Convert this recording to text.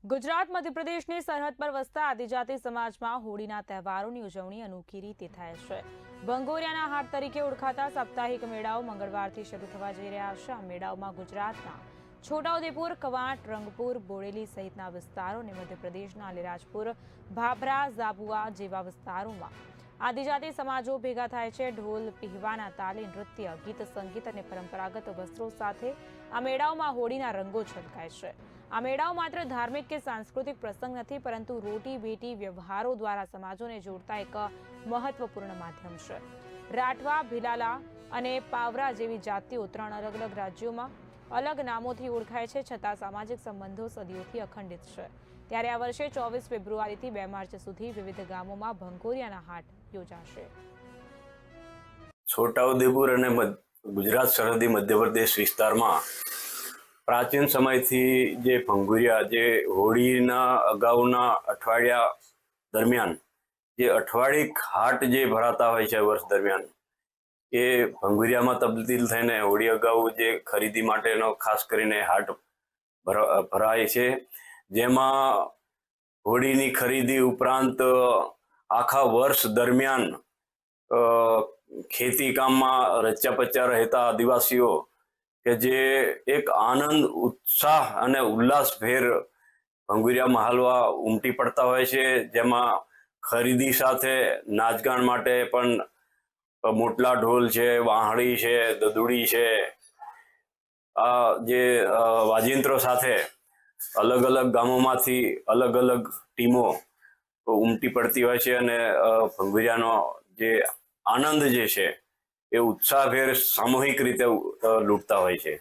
ગુજરાત મધ્યપ્રદેશની સરહદ પર વસતા આદિજાતિ સમાજમાં હોળીના તહેવારોની ઉજવણી અનોખી રીતે થાય છે। ભંગોરિયાના હાટ તરીકે ઓળખાતા સાપ્તાહિક મેળાઓ મંગળવારથી શરૂ થવા જઈ રહ્યા છે। આ મેળાઓમાં ગુજરાતના છોટાઉદેપુર, કવાંટ, રંગપુર, બોડેલી સહિતના વિસ્તારો અને મધ્યપ્રદેશના અલીરાજપુર, ભાભરા, ઝાબુઆ જેવા વિસ્તારોમાં આદિજાતિ સમાજો ભેગા થાય છે। ઢોલ પીહવાના તાલે નૃત્ય, ગીત સંગીત અને પરંપરાગત વસ્ત્રો સાથે આ મેળાઓમાં હોળીના રંગો છલકાય છે। આ મેળાઓ માત્ર ધાર્મિક કે સાંસ્કૃતિક પ્રસંગ નથી, પરંતુ રોટી બેટી વ્યવહારો દ્વારા સમાજોને જોડતા એક મહત્વપૂર્ણ માધ્યમ છે। રાઠવા, ભીલાલા અને પાવરા જેવી જાતિઓ 3 અલગ અલગ રાજ્યોમાં અલગ નામોથી ઓળખાય છે, છતાં સામાજિક સંબંધો સદીઓથી અખંડિત છે। ત્યારે આ વર્ષે 24 ફેબ્રુઆરીથી 2 માર્ચ સુધી વિવિધ ગામોમાં ભંગોરિયાના હાટ યોજાશે। છોટાઉદેપુર અને ગુજરાત સરહદી મધ્યપ્રદેશ વિસ્તારમાં પ્રાચીન સમયથી જે ભંગુરિયા જે હોળીના અગાઉના અઠવાડિયા દરમિયાન જે અઠવાડિક હાટ જે ભરાતા હોય છે વર્ષ દરમિયાન, એ ભંગુરિયામાં તબદીલ થઈને હોળી અગાઉ જે ખરીદી માટેનો ખાસ કરીને હાટ ભરાય છે, જેમાં હોળીની ખરીદી ઉપરાંત આખા વર્ષ દરમિયાન ખેતી કામમાં રચ્યા પચ્યા રહેતા આદિવાસીઓ કે જે એક આનંદ, ઉત્સાહ અને ઉલ્લાસભેર ભંગુરિયા મહાલવા ઉમટી પડતા હોય છે, જેમાં ખરીદી સાથે નાચગાન માટે પણ મોટલા ઢોલ છે, વાંહળી છે, દદુડી છે, આ જે વાજિંત્રો સાથે અલગ અલગ ગામોમાંથી અલગ અલગ ટીમો ઉમટી પડતી હોય છે અને ભંગુરિયાનો જે આનંદ જે છે એ ઉત્સાહભેર સામૂહિક રીતે લૂંટતા હોય છે।